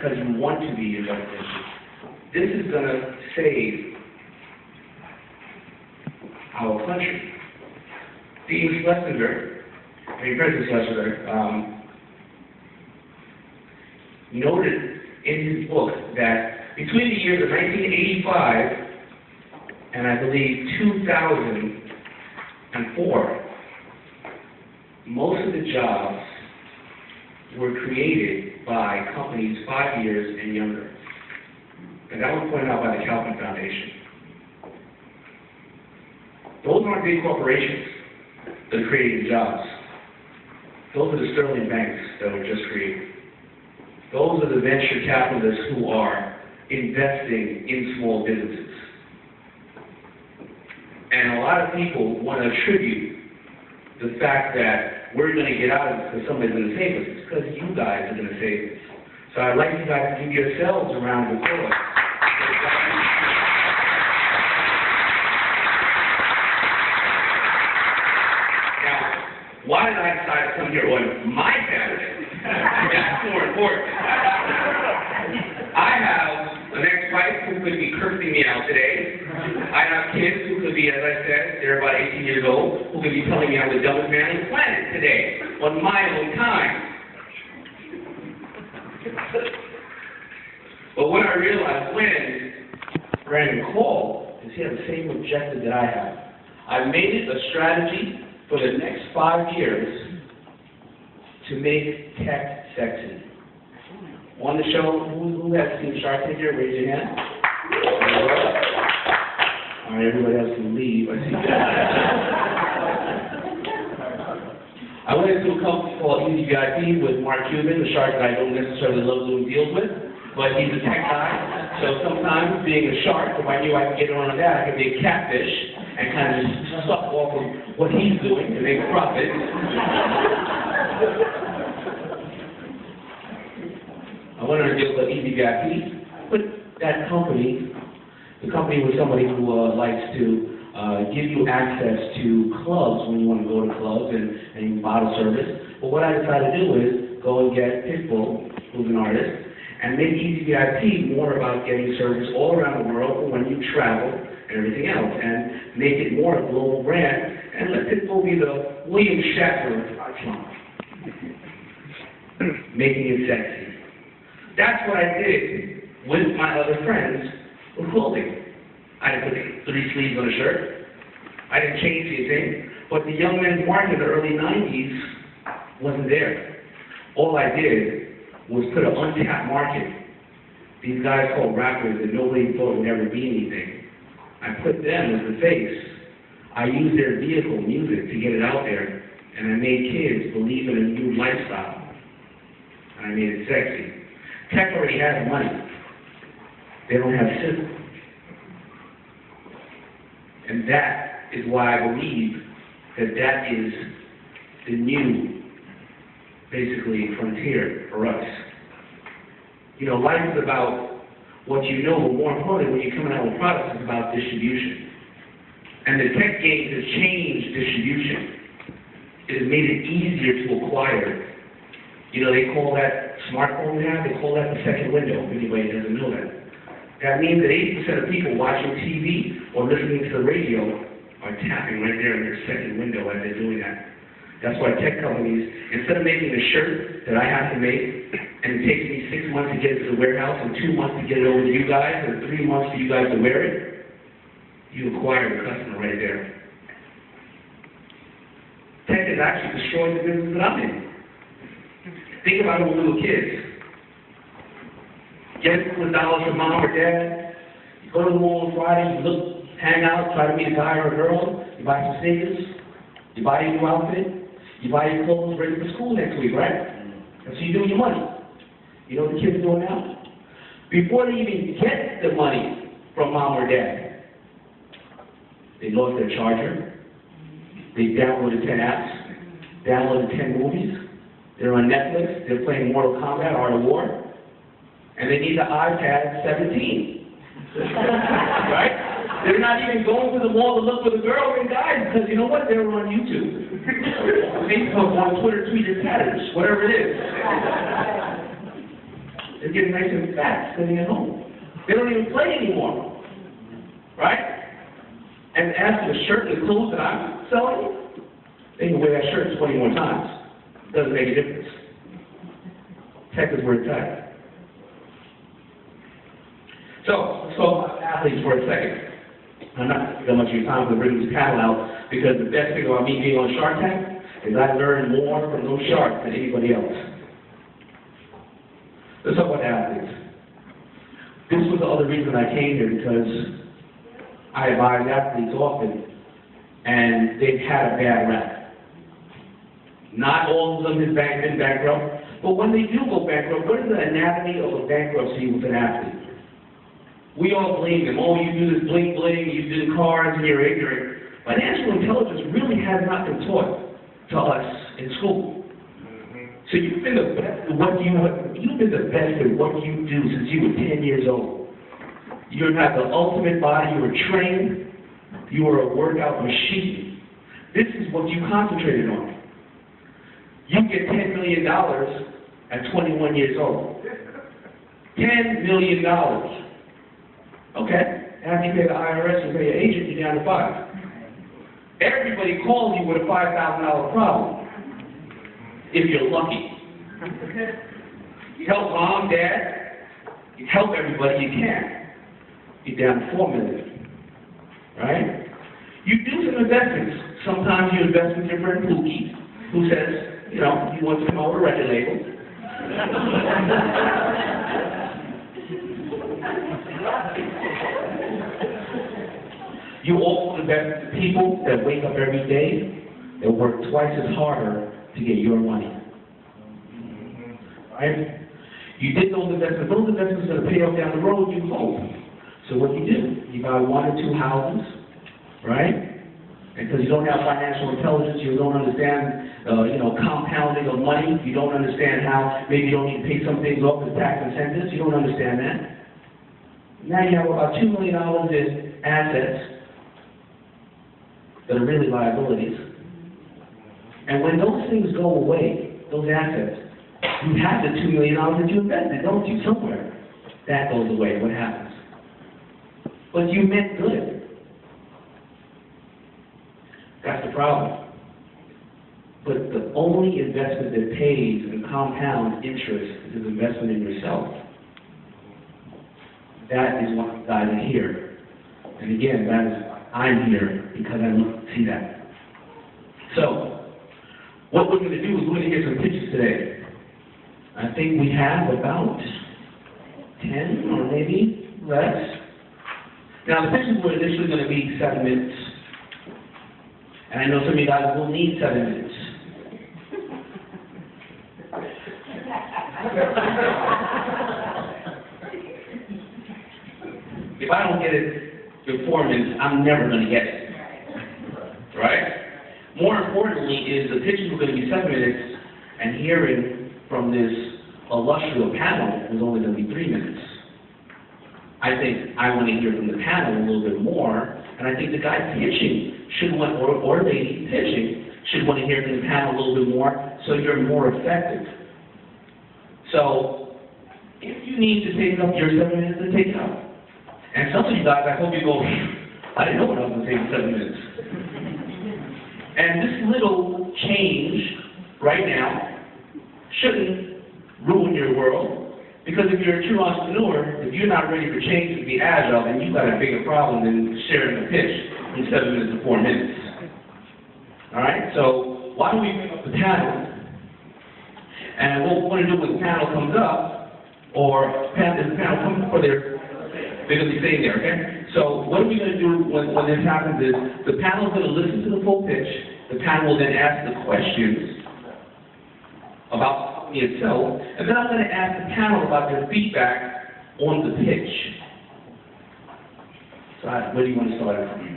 because you want to be your best interest. This is going to save our country. Dean President Schlesinger, noted in his book that between the years of 1985 and I believe 2004, most of the jobs were created by companies 5 years and younger. And that was pointed out by the Calvin Foundation. Those aren't big corporations that are creating jobs. Those are the Sterling banks that were just created. Those are the venture capitalists who are investing in small businesses. And a lot of people want to attribute the fact that we're going to get out of this because somebody's going to save us. It's because you guys are going to save us. So I'd like you guys to give yourselves a round of applause. Now, why did I decide to come here on my Saturday? That's more important. I have an ex-wife who could be cursing me out today. I have kids who could be, as I said, they're about 18 years old, who could be telling me I'm the dumbest man on the planet today, on my own time. But what I realized when Brandon called is he had the same objective that I have. I made it a strategy for the next 5 years to make tech sexy. On the show, who has seen Shark Tank here? Raise your hand. All right, everybody else can leave. I see. I went into a company called Easy VIP with Mark Cuban, the shark that I don't necessarily love doing deals with, but he's a tech guy. So sometimes being a shark, if I knew I could get on that, I could be a catfish and kind of suck off of what he's doing to make a profit. I went on a deal called Easy VIP, but that company, the company was somebody who likes to give you access to clubs when you want to go to clubs and bottle service. But what I decided to do is go and get Pitbull, who's an artist, and make Easy VIP more about getting service all around the world for when you travel and everything else, and make it more a global brand, and let Pitbull be the William Shatner of Trump, making it sexy. That's what I did with my other friends with clothing. I didn't put 3 sleeves on a shirt. I didn't change anything. But the young men's market in the early 90s wasn't there. All I did was put an untapped market. These guys called rappers that nobody thought would ever be anything. I put them as the face. I used their vehicle, music, to get it out there. And I made kids believe in a new lifestyle. And I made it sexy. Tech already has money. They don't have system. And that is why I believe that that is the new, basically, frontier for us. You know, life is about what you know, but more importantly, when you're coming out with products, it's about distribution. And the tech game has changed distribution. It has made it easier to acquire. You know, they call that smartphone we have, they call that the second window, if anybody doesn't know that. That means that 80% of people watching TV or listening to the radio are tapping right there in their second window as they're doing that. That's why tech companies, instead of making a shirt that I have to make, and it takes me 6 months to get it to the warehouse, and 2 months to get it over to you guys, and 3 months for you guys to wear it, you acquire the customer right there. Tech has actually destroyed the business that I'm in. Think about it with little kids. Get a couple of dollars from mom or dad. You go to the mall on Friday, you look, hang out, try to meet a guy or a girl. You buy some sneakers. You buy your new outfit. You buy your clothes ready for school next week, right? And so you do your money. You know what the kids are doing now? Before they even get the money from mom or dad, they lost their charger. They downloaded 10 apps. Downloaded 10 movies. They're on Netflix, they're playing Mortal Kombat, Art of War, and they need the iPad 17. Right? They're not even going to the mall to look for the girls and guys, because you know what? They're on YouTube. Facebook, on Twitter, Twitter, Tatters, whatever it is. They're getting nice and fat sitting at home. They don't even play anymore. Right? And as for the shirt and the clothes that I'm selling, they can wear that shirt 20 more times. Doesn't make a difference. Tech is where it's at. So, let's talk about athletes for a second. I'm not going to much of your time to bring this panel out, because the best thing about me being on Shark Tank is I learned more from those sharks than anybody else. Let's talk about athletes. This was the other reason I came here, because I advise athletes often, and they've had a bad rap. Not all of them have been bankrupt, but when they do go bankrupt, what is the anatomy of a bankruptcy with an athlete? We all blame them. Oh, you do this bling bling, you do cards, and you're ignorant. Financial intelligence really has not been taught to us in school. So you've been the best at what you've been the best at what you do since you were 10 years old. You have the ultimate body. You were trained. You were a workout machine. This is what you concentrated on. You get $10 million at 21 years old. $10 million. Okay. After you pay the IRS and pay your agent, you're down to $5. Everybody calls you with a $5,000 problem. If you're lucky. You help mom, dad. You help everybody you can. You're down to $4 million. Right? You do some investments. Sometimes you invest with your friend Pookie, who says, you know, he wants to come out with a record label. You also invest in people that wake up every day and work twice as harder to get your money. Right? You did those investments. Those investments are going to pay off down the road, you hope. So what do? You buy 1 or 2 houses, right? And because you don't have financial intelligence, you don't understand, compounding of money. You don't understand how maybe you don't need to pay some things off as tax incentives. You don't understand that. Now you have about $2 million in assets that are really liabilities. And when those things go away, those assets, you have the $2 million that you invested, don't you, somewhere? That goes away. What happens? But you meant good. That's the problem. But the only investment that pays and compounds interest is investment in yourself. That is why guys are here. And again, that is why I'm here, because I look to see that. So, what we're going to do is we're going to hear some pitches today. I think we have about 10 or maybe less. Now, the pitches were initially going to be 7 minutes. And I know some of you guys will need 7 minutes. If I don't get it in 4 minutes, I'm never going to get it. Right? More importantly is the pitches were going to be 7 minutes, and hearing from this illustrious panel was only going to be 3 minutes. I think I want to hear from the panel a little bit more, and I think the guy pitching should want, or lady pitching, should want to hear from the panel a little bit more, so you're more effective. So, if you need to take up your 7 minutes, then take it up. And some of you guys, I hope you go, I didn't know what I was going to take in 7 minutes. And this little change right now shouldn't ruin your world. Because if you're a true entrepreneur, if you're not ready for change to be agile, then you've got a bigger problem than sharing a pitch in 7 minutes to 4 minutes. All right? So why don't we bring up the panel? And what we're going to do when the panel comes up, or if the panel comes up, or they're going to be staying there, okay? So what are we going to do when this happens is the panel is going to listen to the full pitch. The panel will then ask the questions about itself, and then I'm going to ask the panel about their feedback on the pitch. So where do you want to start from?